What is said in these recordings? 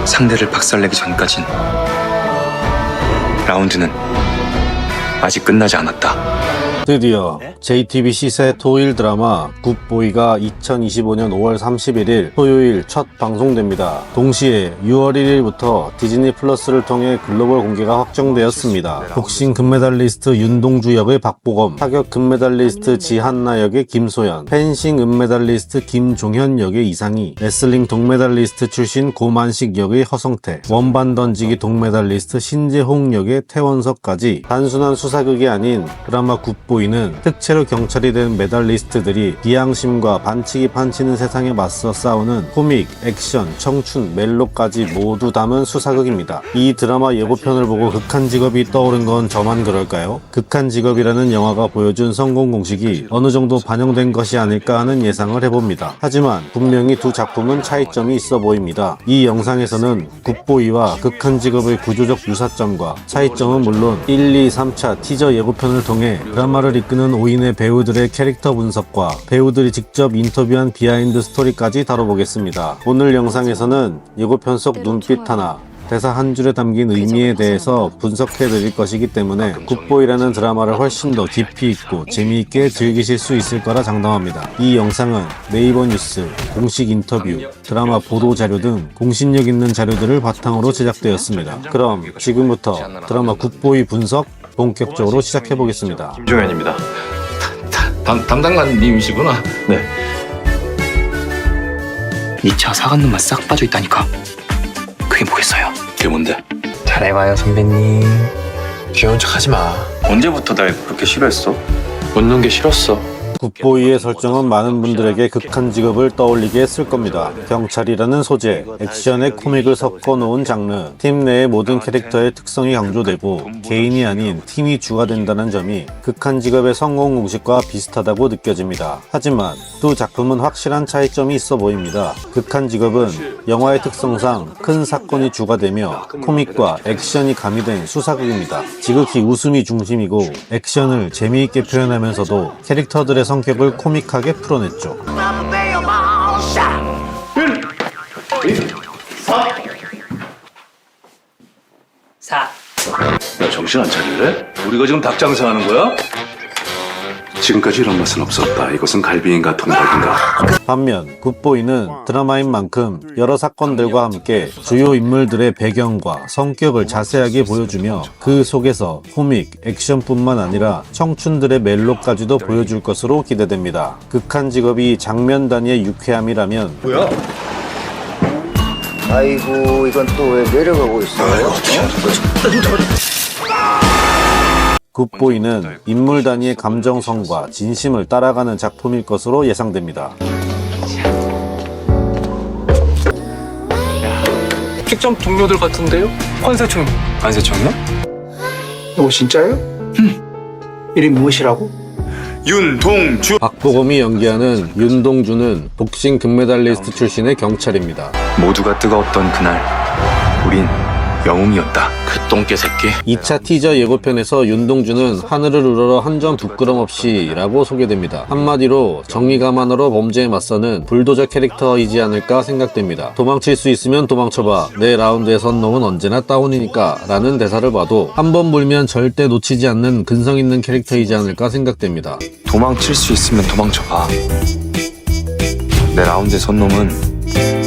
상대를 박살내기 전까진 라운드는 아직 끝나지 않았다. 드디어 JTBC 새 토요일 드라마 굿보이가 2025년 5월 31일 토요일 첫 방송됩니다. 동시에 6월 1일부터 디즈니 플러스를 통해 글로벌 공개가 확정되었습니다. 복싱 금메달리스트 윤동주 역의 박보검, 타격 금메달리스트 지한나 역의 김소연, 펜싱 은메달리스트 김종현 역의 이상희, 레슬링 동메달리스트 출신 고만식 역의 허성태, 원반 던지기 동메달리스트 신재홍 역의 태원석까지 단순한 수사극이 아닌 드라마 굿보이는 특채로 경찰이 된 메달리스트들이 비양심과 반칙이 판치는 세상에 맞서 싸우는 코믹, 액션, 청춘, 멜로까지 모두 담은 수사극입니다. 이 드라마 예고편을 보고 극한 직업이 떠오른 건 저만 그럴까요? 극한 직업이라는 영화가 보여준 성공 공식이 어느 정도 반영된 것이 아닐까 하는 예상을 해봅니다. 하지만 분명히 두 작품은 차이점이 있어 보입니다. 이 영상에서는 굿보이와 극한 직업의 구조적 유사점과 차이점은 물론 1, 2, 3차 티저 예고편을 통해 드라마를 이끄는 5인의 배우들의 캐릭터 분석과 배우들이 직접 인터뷰한 비하인드 스토리까지 다뤄보겠습니다. 오늘 영상에서는 예고편 속 눈빛 하나, 대사 한 줄에 담긴 의미에 대해서 분석해드릴 것이기 때문에 굿보이라는 드라마를 훨씬 더 깊이 있고 재미있게 즐기실 수 있을 거라 장담합니다. 이 영상은 네이버 뉴스, 공식 인터뷰, 드라마 보도 자료 등 공신력 있는 자료들을 바탕으로 제작되었습니다. 그럼 지금부터 드라마 굿보이 분석 본격적으로 시작해보겠습니다. 김종현입니다. 담당관님이시구나. 네. 2차 사간 놈만 싹 빠져있다니까. 그게 뭐겠어요? 그게 뭔데? 잘해봐요 선배님. 귀여운 척 하지 마. 언제부터 날 그렇게 싫어했어? 웃는 게 싫었어. 굿보이의 설정은 많은 분들에게 극한 직업을 떠올리게 했을 겁니다. 경찰이라는 소재, 액션에 코믹을 섞어 놓은 장르, 팀 내의 모든 캐릭터의 특성이 강조되고 개인이 아닌 팀이 주가 된다는 점이 극한 직업의 성공 공식과 비슷하다고 느껴집니다. 하지만 두 작품은 확실한 차이점이 있어 보입니다. 극한 직업은 영화의 특성상 큰 사건이 주가 되며 코믹과 액션이 가미된 수사극입니다. 지극히 웃음이 중심이고 액션을 재미있게 표현하면서도 캐릭터들의 성격을 코믹하게 풀어냈죠. 야, 정신 안 차릴래? 우리가 지금 닭 장사하는 거야? 지금까지 이런 맛은 없었다. 이것은 갈비인가 통닭인가? 반면 굿보이는 드라마인 만큼 여러 사건들과 함께 주요 인물들의 배경과 성격을 자세하게 보여주며 그 속에서 코믹, 액션뿐만 아니라 청춘들의 멜로까지도 보여줄 것으로 기대됩니다. 극한 직업이 장면 단위의 유쾌함이라면 뭐야? 아이고 이건 또 왜 내려가고 있어요? 굿보이는 인물 단위의 감정성과 진심을 따라가는 작품일 것으로 예상됩니다. 직장 동료들 같은데요? 관세청. 관세청이요? 너 진짜요? 이름 무엇이라고? 윤동주. 박보검이 연기하는 윤동주는 복싱 금메달리스트 출신의 경찰입니다. 모두가 뜨거웠던 그날 우린 영웅이었다. 그 똥개 새끼. 2차 티저 예고편에서 윤동주는 하늘을 우러러 한 점 부끄럼 없이 라고 소개됩니다. 한마디로 정의감안으로 범죄에 맞서는 불도저 캐릭터이지 않을까 생각됩니다. 도망칠 수 있으면 도망쳐봐. 내 라운드의 선 놈은 언제나 다운이니까 라는 대사를 봐도 한 번 물면 절대 놓치지 않는 근성 있는 캐릭터이지 않을까 생각됩니다. 도망칠 수 있으면 도망쳐봐. 내 라운드의 선놈은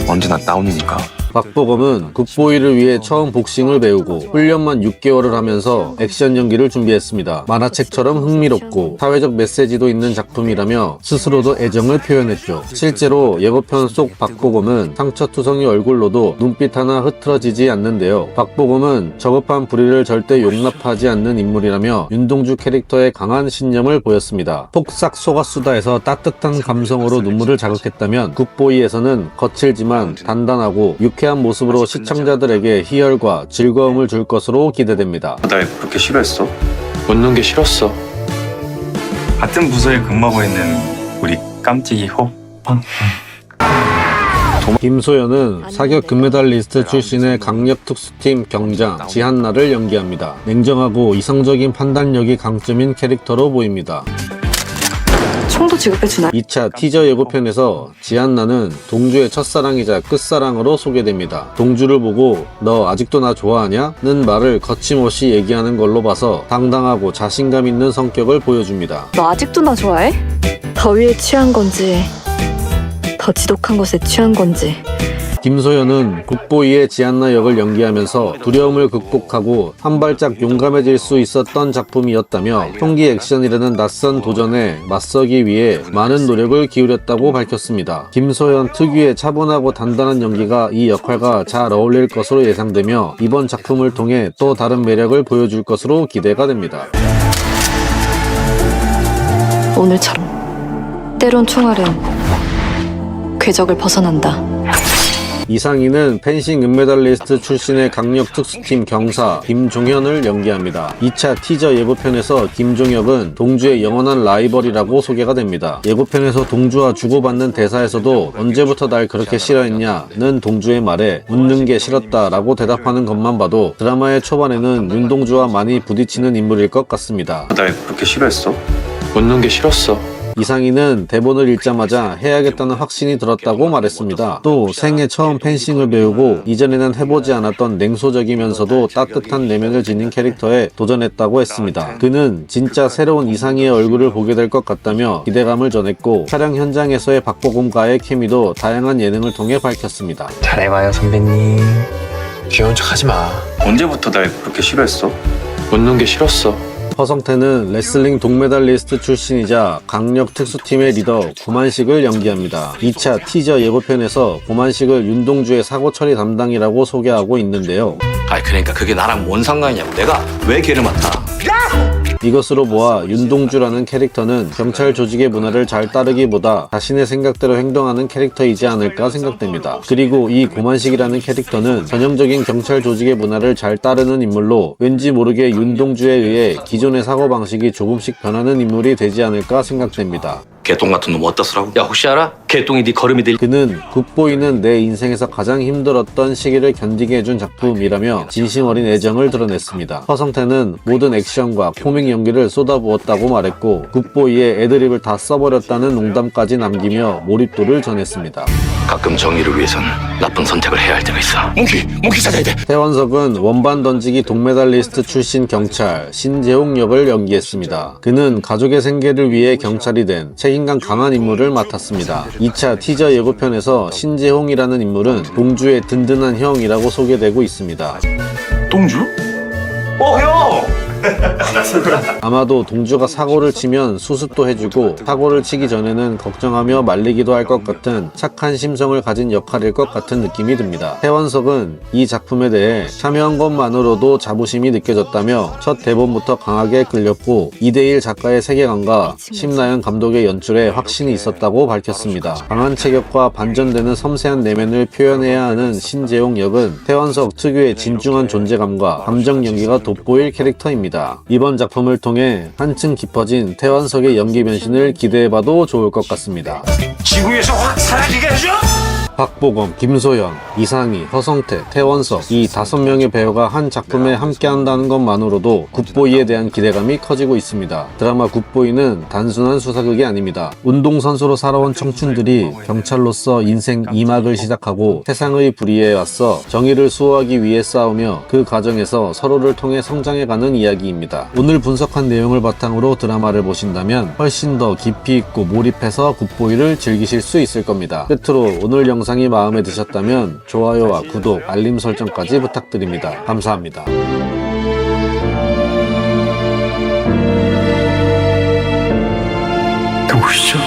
언제나 다운이니까. 박보검은 굿보이를 위해 처음 복싱을 배우고 훈련만 6개월을 하면서 액션 연기를 준비했습니다. 만화책처럼 흥미롭고 사회적 메시지도 있는 작품이라며 스스로도 애정을 표현했죠. 실제로 예고편 속 박보검은 상처투성이 얼굴로도 눈빛 하나 흐트러지지 않는데요. 박보검은 저급한 불의를 절대 용납하지 않는 인물이라며 윤동주 캐릭터의 강한 신념을 보였습니다. 폭삭 속았수다에서 따뜻한 감성으로 눈물을 자극했다면 굿보이에서는 거칠지만 단단하고 유쾌한 모습으로 시청자들에게 희열과 즐거움을 줄 것으로 기대됩니다. 날 그렇게 싫어했어? 웃는 게 싫었어. 같은 부서에 근무하고 있는 우리 깜찍이 호빵. 김소연은 사격 금메달리스트 출신의 강력특수팀 경장 지한나를 연기합니다. 냉정하고 이성적인 판단력이 강점인 캐릭터로 보입니다. 총도 지급해주나? 2차 티저 예고편에서 지안나는 동주의 첫사랑이자 끝사랑으로 소개됩니다. 동주를 보고 너 아직도 나 좋아하냐? 는 말을 거침없이 얘기하는 걸로 봐서 당당하고 자신감 있는 성격을 보여줍니다. 너 아직도 나 좋아해? 더위에 취한 건지 더 지독한 것에 취한 건지. 김소연은 굿보이의 지안나 역을 연기하면서 두려움을 극복하고 한 발짝 용감해질 수 있었던 작품이었다며 총기 액션이라는 낯선 도전에 맞서기 위해 많은 노력을 기울였다고 밝혔습니다. 김소연 특유의 차분하고 단단한 연기가 이 역할과 잘 어울릴 것으로 예상되며 이번 작품을 통해 또 다른 매력을 보여줄 것으로 기대가 됩니다. 오늘처럼 때론 총알은 궤적을 벗어난다. 이상희는 펜싱 은메달리스트 출신의 강력 특수팀 경사 김종현을 연기합니다. 2차 티저 예고편에서 김종혁은 동주의 영원한 라이벌이라고 소개가 됩니다. 예고편에서 동주와 주고받는 대사에서도 언제부터 날 그렇게 싫어했냐는 동주의 말에 웃는 게 싫었다라고 대답하는 것만 봐도 드라마의 초반에는 윤동주와 많이 부딪히는 인물일 것 같습니다. 날 그렇게 싫어했어? 웃는 게 싫었어. 이상희는 대본을 읽자마자 해야겠다는 확신이 들었다고 말했습니다. 또 생애 처음 펜싱을 배우고 이전에는 해보지 않았던 냉소적이면서도 따뜻한 내면을 지닌 캐릭터에 도전했다고 했습니다. 그는 진짜 새로운 이상희의 얼굴을 보게 될 것 같다며 기대감을 전했고 촬영 현장에서의 박보검과의 케미도 다양한 예능을 통해 밝혔습니다. 잘해봐요 선배님. 귀여운 척 하지 마. 언제부터 날 그렇게 싫어했어? 웃는 게 싫었어. 허성태는 레슬링 동메달리스트 출신이자 강력 특수팀의 리더 고만식을 연기합니다. 2차 티저 예고편에서 고만식을 윤동주의 사고 처리 담당이라고 소개하고 있는데요. 그러니까 그게 나랑 뭔 상관이냐고. 내가 왜 걔를 맡아? 이것으로 보아 윤동주라는 캐릭터는 경찰 조직의 문화를 잘 따르기보다 자신의 생각대로 행동하는 캐릭터이지 않을까 생각됩니다. 그리고 이 고만식이라는 캐릭터는 전형적인 경찰 조직의 문화를 잘 따르는 인물로 왠지 모르게 윤동주에 의해 기존의 사고방식이 조금씩 변하는 인물이 되지 않을까 생각됩니다. 개똥 같은 놈 어디다 쓰라고? 야 혹시 알아? 개똥이 네 걸음이 될. 그는 굿보이는 내 인생에서 가장 힘들었던 시기를 견디게 해준 작품이라며 진심 어린 애정을 드러냈습니다. 허성태는 모든 액션과 코믹 연기를 쏟아부었다고 말했고 굿보이의 애드립을 다 써버렸다는 농담까지 남기며 몰입도를 전했습니다. 가끔 정의를 위해선 나쁜 선택을 해야 할 때가 있어. 몽키 찾아야 돼. 태원석은 원반 던지기 동메달리스트 출신 경찰 신재홍 역을 연기했습니다. 그는 가족의 생계를 위해 경찰이 된 책임감 강한 인물을 맡았습니다. 2차 티저 예고편에서 신재홍이라는 인물은 동주의 든든한 형이라고 소개되고 있습니다. 동주? 형! 아마도 동주가 사고를 치면 수습도 해주고 사고를 치기 전에는 걱정하며 말리기도 할 것 같은 착한 심성을 가진 역할일 것 같은 느낌이 듭니다. 태원석은 이 작품에 대해 참여한 것만으로도 자부심이 느껴졌다며 첫 대본부터 강하게 끌렸고 2대1 작가의 세계관과 심나연 감독의 연출에 확신이 있었다고 밝혔습니다. 강한 체격과 반전되는 섬세한 내면을 표현해야 하는 신재홍 역은 태원석 특유의 진중한 존재감과 감정 연기가 돋보일 캐릭터입니다. 이번 작품을 통해 한층 깊어진 태원석의 연기 변신을 기대해봐도 좋을 것 같습니다. 지구에서 확 사라지게 해줘! 박보검, 김소연, 이상희, 허성태, 태원석 이 5명의 배우가 한 작품에 함께한다는 것만으로도 굿보이에 대한 기대감이 커지고 있습니다. 드라마 굿보이는 단순한 수사극이 아닙니다. 운동선수로 살아온 청춘들이 경찰로서 인생 2막을 시작하고 세상의 불의에 맞서 정의를 수호하기 위해 싸우며 그 과정에서 서로를 통해 성장해가는 이야기입니다. 오늘 분석한 내용을 바탕으로 드라마를 보신다면 훨씬 더 깊이 있고 몰입해서 굿보이를 즐기실 수 있을 겁니다. 끝으로 오늘 영상이 마음에 드셨다면 좋아요와 구독, 알림 설정까지 부탁드립니다. 감사합니다. 누구시죠?